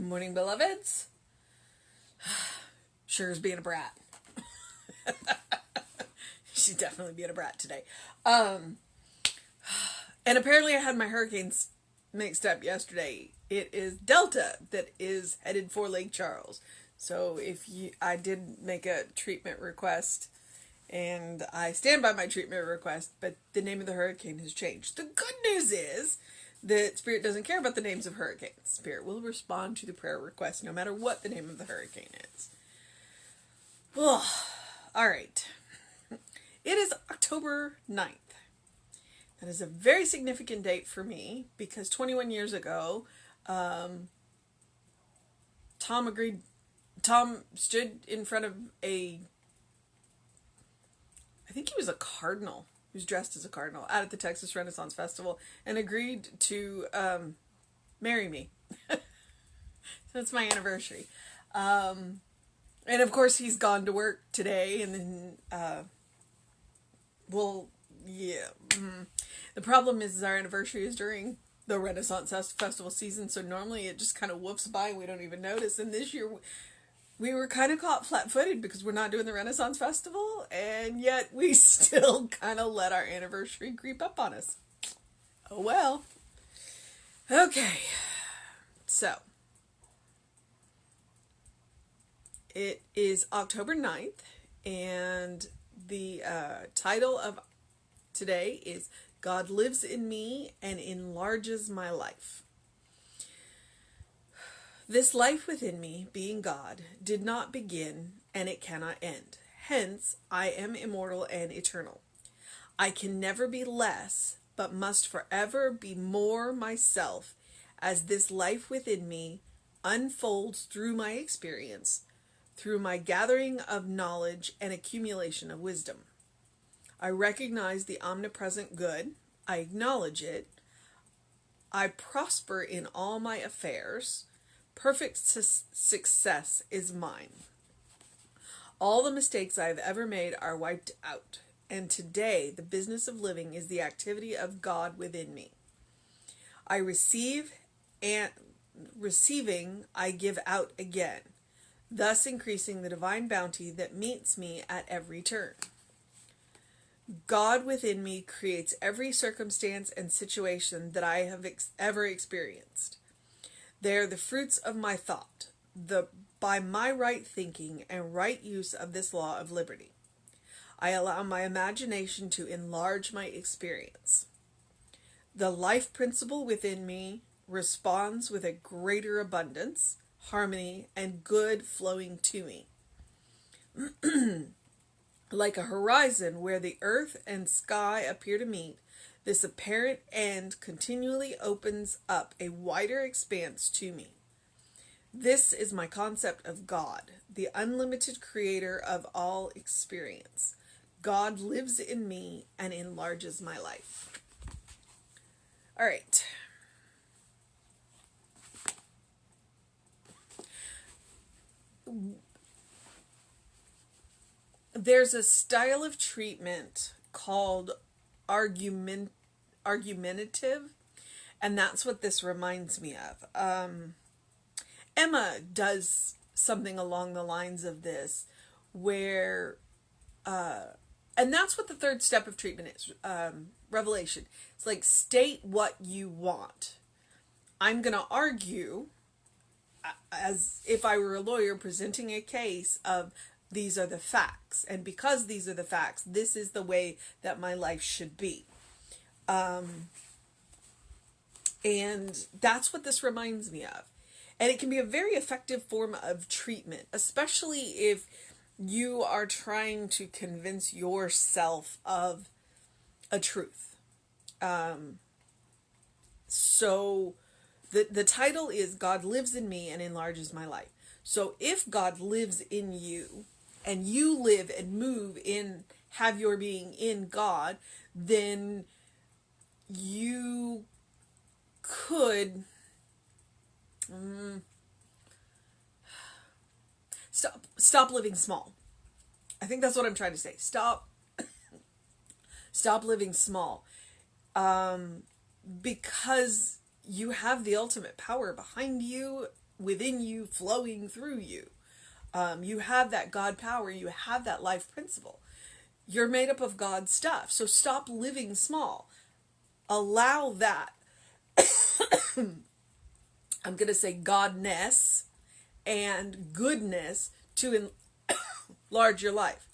morning, beloveds. Sure is being a brat. She's definitely being a brat today. And apparently I had my hurricanes mixed up yesterday. It is Delta that is headed for Lake Charles. So I did make a treatment request, and I stand by my treatment request, but the name of the hurricane has changed. The good news is that Spirit doesn't care about the names of hurricanes. Spirit will respond to the prayer request no matter what the name of the hurricane is. Ugh. All right. It is October 9th. That is a very significant date for me because 21 years ago, Tom stood in front of I think he was a cardinal. He was dressed as a cardinal out at the Texas Renaissance Festival and agreed to marry me. So it's my anniversary. And of course he's gone to work today, and then, the problem is our anniversary is during the Renaissance Festival season, so normally it just kind of whoops by and we don't even notice. And this year we were kind of caught flat-footed because we're not doing the Renaissance Festival, and yet we still kind of let our anniversary creep up on us. Oh well. Okay. So, it is October 9th, and the title of today is God Lives in Me and Enlarges My Life. This life within me, being God, did not begin, and it cannot end. Hence, I am immortal and eternal. I can never be less, but must forever be more myself as this life within me unfolds through my experience, through my gathering of knowledge and accumulation of wisdom. I recognize the omnipresent good. I acknowledge it. I prosper in all my affairs. Perfect success is mine. All the mistakes I have ever made are wiped out, and today the business of living is the activity of God within me. I receive, and receiving I give out again, thus increasing the divine bounty that meets me at every turn. God within me creates every circumstance and situation that I have ever experienced. They are the fruits of my thought, by my right thinking and right use of this law of liberty. I allow my imagination to enlarge my experience. The life principle within me responds with a greater abundance, harmony, and good flowing to me. Like a horizon where the earth and sky appear to meet, this apparent end continually opens up a wider expanse to me. This is my concept of God, the unlimited creator of all experience. God lives in me and enlarges my life. All right. There's a style of treatment called argumentative, and that's what this reminds me of. Emma does something along the lines of this, where, and that's what the third step of treatment is, revelation. It's like, state what you want. I'm going to argue as if I were a lawyer presenting a case of these are the facts, and because these are the facts, this is the way that my life should be. And that's what this reminds me of. And it can be a very effective form of treatment, especially if you are trying to convince yourself of a truth. So the title is God Lives in Me and Enlarges My Life. So if God lives in you, and you live and move in, have your being in God, then you could stop living small. I think that's what I'm trying to say. Stop living small, because you have the ultimate power behind you within you, flowing through you. You have that God power. You have that life principle. You're made up of God's stuff. So stop living small. Allow that, I'm going to say Godness and goodness to enlarge your life.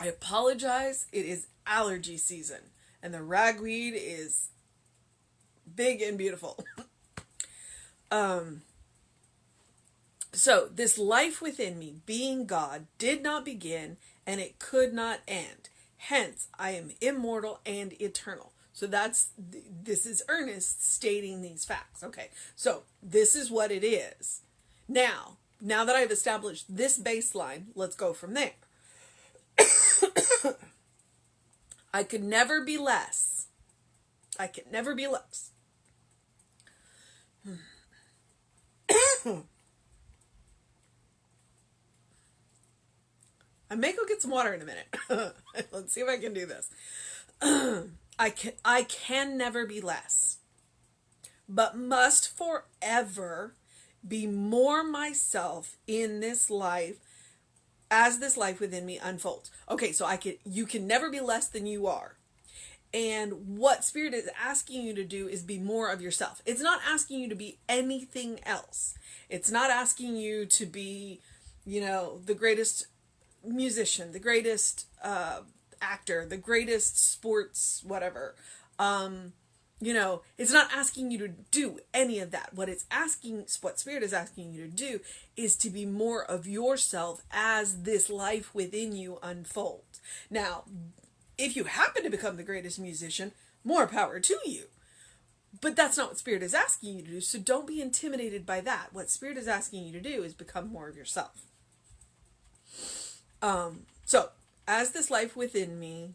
I apologize. It is allergy season and the ragweed is big and beautiful. So this life within me, being God, did not begin and it could not end. Hence, I am immortal and eternal. So this is Ernest stating these facts. Okay, so this is what it is. Now that I've established this baseline, let's go from there. I could never be less. I could never be less. I may go get some water in a minute. Let's see if I can do this. I can never be less, but must forever be more myself in this life as this life within me unfolds. Okay, so you can never be less than you are. And what Spirit is asking you to do is be more of yourself. It's not asking you to be anything else. It's not asking you to be, the greatest musician, the greatest actor, the greatest sports, whatever. It's not asking you to do any of that. What Spirit is asking you to do is to be more of yourself as this life within you unfolds. Now, if you happen to become the greatest musician, more power to you. But that's not what Spirit is asking you to do, so don't be intimidated by that. What Spirit is asking you to do is become more of yourself. So, as this life within me,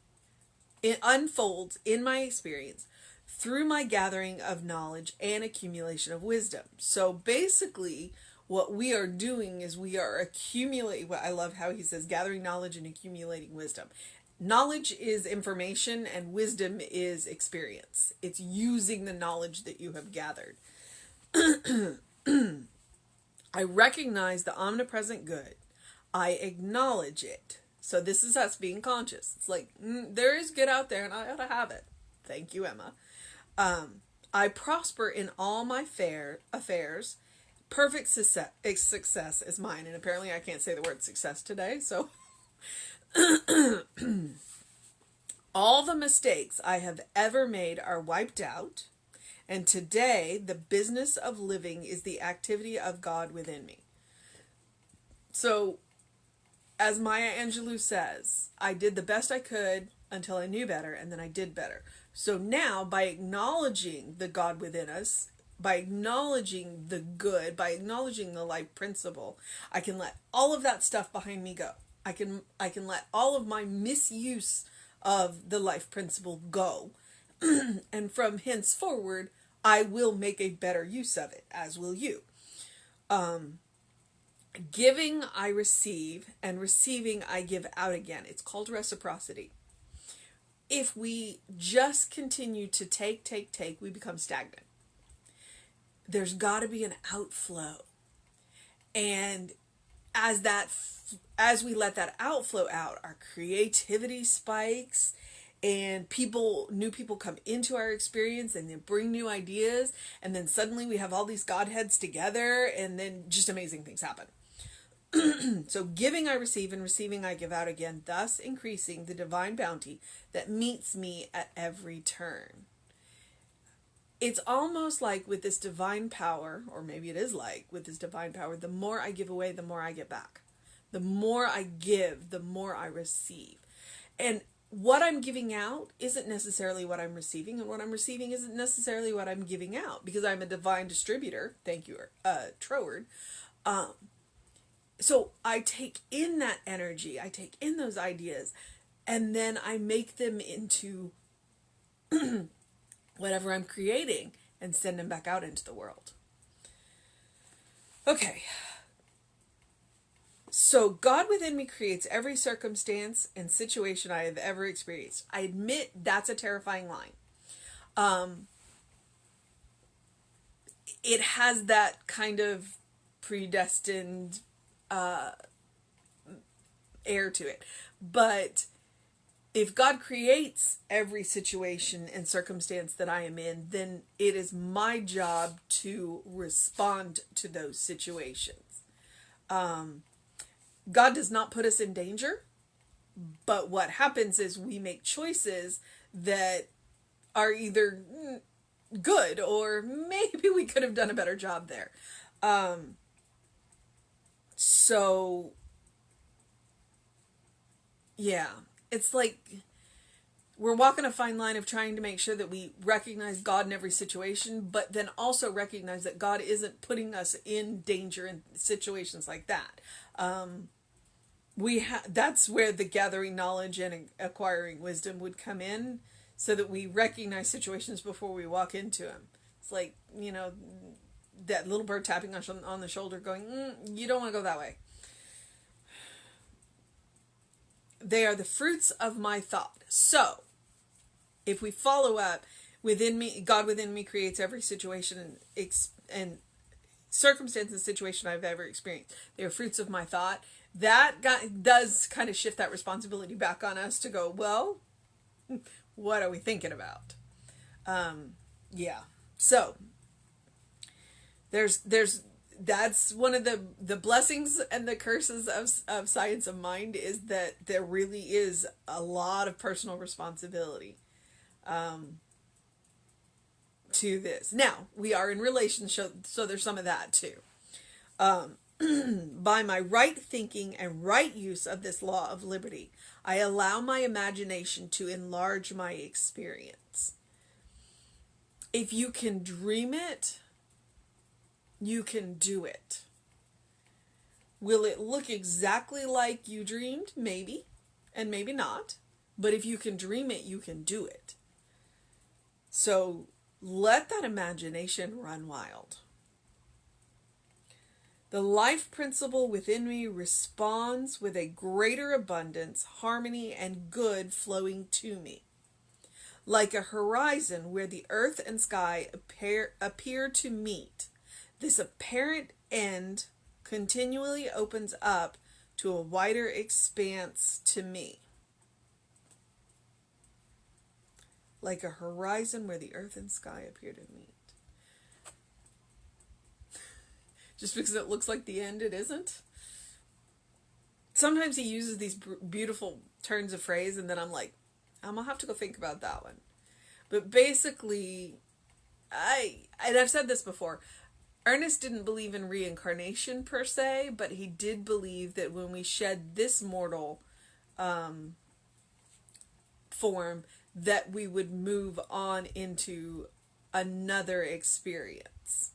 it unfolds in my experience through my gathering of knowledge and accumulation of wisdom. So basically, what we are doing is we are accumulating, well, I love how he says gathering knowledge and accumulating wisdom. Knowledge is information and wisdom is experience. It's using the knowledge that you have gathered. I recognize the omnipresent good. I acknowledge it. So this is us being conscious. It's like, there is good out there and I ought to have it. Thank you, Emma. I prosper in all my affairs. Perfect success is mine. And apparently I can't say the word success today. So all the mistakes I have ever made are wiped out. And today the business of living is the activity of God within me. So as Maya Angelou says, I did the best I could until I knew better, and then I did better. So now, by acknowledging the God within us, by acknowledging the good, by acknowledging the life principle, I can let all of that stuff behind me go. I can let all of my misuse of the life principle go. And from henceforward, I will make a better use of it, as will you. Giving, I receive, and receiving, I give out again. It's called reciprocity. If we just continue to take, we become stagnant. There's got to be an outflow. And as we let that outflow out, our creativity spikes and new people come into our experience and they bring new ideas. And then suddenly we have all these Godheads together and then just amazing things happen. So giving I receive and receiving I give out again, thus increasing the divine bounty that meets me at every turn. It's almost like with this divine power, or maybe it is like with this divine power, the more I give away, the more I get back. The more I give, the more I receive. And what I'm giving out isn't necessarily what I'm receiving, and what I'm receiving isn't necessarily what I'm giving out, because I'm a divine distributor. Thank you, Troward. So I take in that energy, I take in those ideas, and then I make them into whatever I'm creating and send them back out into the world. Okay. So God within me creates every circumstance and situation I have ever experienced. I admit that's a terrifying line. it has that kind of predestined air to it. But if God creates every situation and circumstance that I am in, then it is my job to respond to those situations. God does not put us in danger, but what happens is we make choices that are either good or maybe we could have done a better job there. So, yeah, it's like we're walking a fine line of trying to make sure that we recognize God in every situation, but then also recognize that God isn't putting us in danger in situations like that. That's where the gathering knowledge and acquiring wisdom would come in, so that we recognize situations before we walk into them. It's like, that little bird tapping on the shoulder going, you don't want to go that way. They are the fruits of my thought. So, if we follow up, God within me creates every situation and circumstance and situation I've ever experienced. They are fruits of my thought. That does kind of shift that responsibility back on us to go, well, what are we thinking about? Yeah. So that's one of the blessings and the curses of science of mind, is that there really is a lot of personal responsibility to this. Now, we are in relationship, so there's some of that too. By my right thinking and right use of this law of liberty, I allow my imagination to enlarge my experience. If you can dream it, you can do it. Will it look exactly like you dreamed? Maybe, and maybe not. But if you can dream it, you can do it. So let that imagination run wild. The life principle within me responds with a greater abundance, harmony, and good flowing to me. Like a horizon where the earth and sky appear to meet, this apparent end continually opens up to a wider expanse to me. Like a horizon where the earth and sky appear to meet. Just because it looks like the end, it isn't. Sometimes he uses these beautiful turns of phrase, and then I'm like, I'm going to have to go think about that one. But basically, I've said this before, Ernest didn't believe in reincarnation per se, but he did believe that when we shed this mortal form, that we would move on into another experience.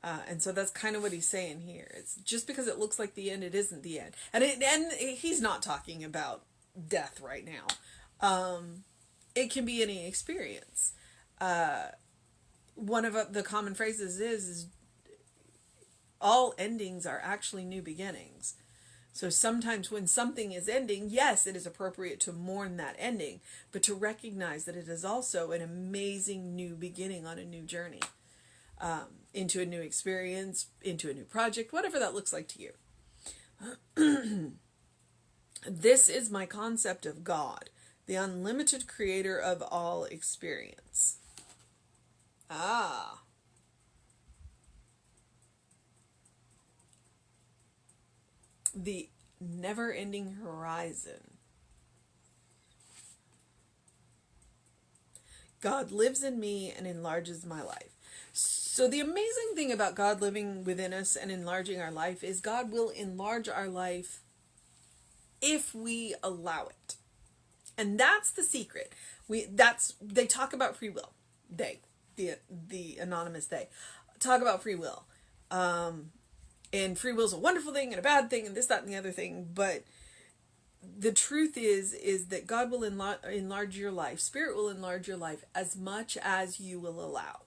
And so that's kind of what he's saying here. It's just because it looks like the end, it isn't the end. And he's not talking about death right now. It can be any experience. One of the common phrases is all endings are actually new beginnings. So sometimes when something is ending, yes, it is appropriate to mourn that ending, but to recognize that it is also an amazing new beginning on a new journey. Into a new experience, into a new project, whatever that looks like to you. This is my concept of God, the unlimited creator of all experience. The never-ending horizon. God lives in me and enlarges my life. So the amazing thing about God living within us and enlarging our life is God will enlarge our life if we allow it. And that's the secret. They talk about free will. The anonymous they talk about free will. And free will is a wonderful thing and a bad thing and this, that, and the other thing. But the truth is that God will enlarge your life. Spirit will enlarge your life as much as you will allow.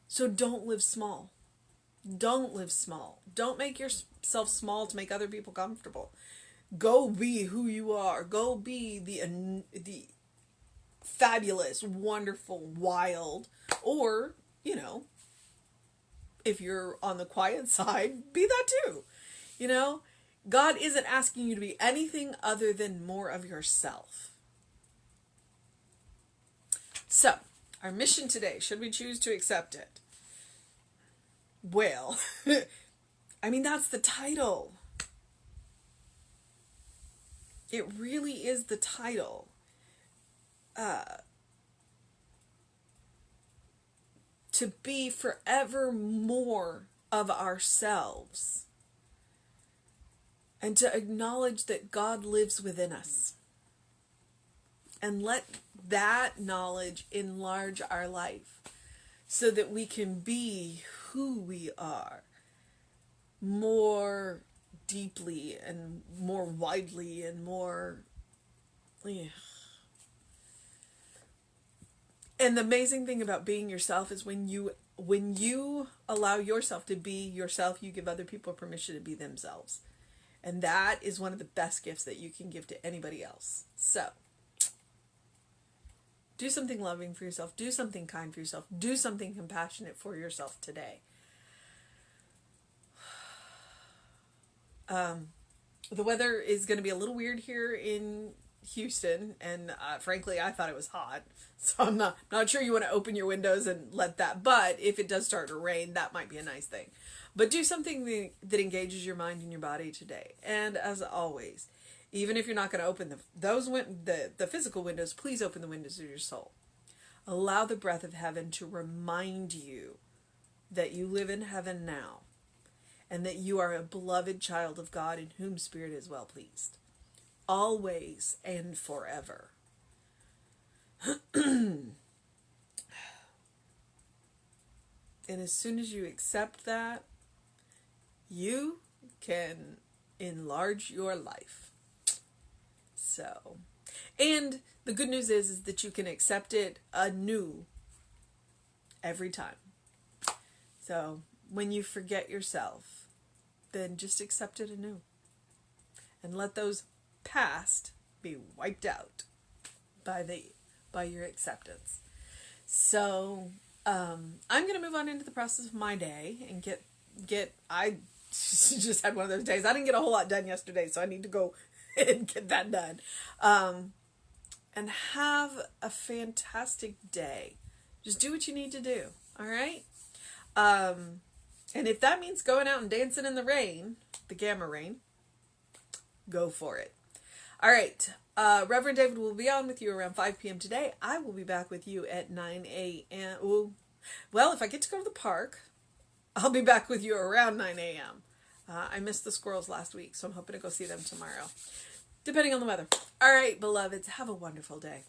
So don't live small. Don't live small. Don't make yourself small to make other people comfortable. Go be who you are. Go be the fabulous, wonderful, wild, or, If you're on the quiet side, be that too. You know, God isn't asking you to be anything other than more of yourself. So, our mission today, should we choose to accept it? Well, I mean, that's the title. It really is the title. To be forever more of ourselves. And to acknowledge that God lives within us. And let that knowledge enlarge our life so that we can be who we are more deeply and more widely and more... Yeah. And the amazing thing about being yourself is when you allow yourself to be yourself, you give other people permission to be themselves. And that is one of the best gifts that you can give to anybody else. So, do something loving for yourself. Do something kind for yourself. Do something compassionate for yourself today. The weather is going to be a little weird here in Houston, and frankly, I thought it was hot. So I'm not sure you want to open your windows and let that. But if it does start to rain, that might be a nice thing. But do something that engages your mind and your body today. And as always, even if you're not going to open the physical windows, please open the windows of your soul. Allow the breath of heaven to remind you that you live in heaven now, and that you are a beloved child of God in whom Spirit is well pleased, always and forever. And as soon as you accept that, you can enlarge your life. So, and the good news is that you can accept it anew every time. So, when you forget yourself, then just accept it anew. And let those past be wiped out by your acceptance. So, I'm going to move on into the process of my day and I just had one of those days. I didn't get a whole lot done yesterday, so I need to go and get that done. And have a fantastic day. Just do what you need to do. All right? And if that means going out and dancing in the rain, the gamma rain, go for it. All right. Reverend David will be on with you around 5 p.m. today. I will be back with you at 9 a.m. Well, if I get to go to the park, I'll be back with you around 9 a.m. I missed the squirrels last week, so I'm hoping to go see them tomorrow, depending on the weather. All right, beloveds, have a wonderful day.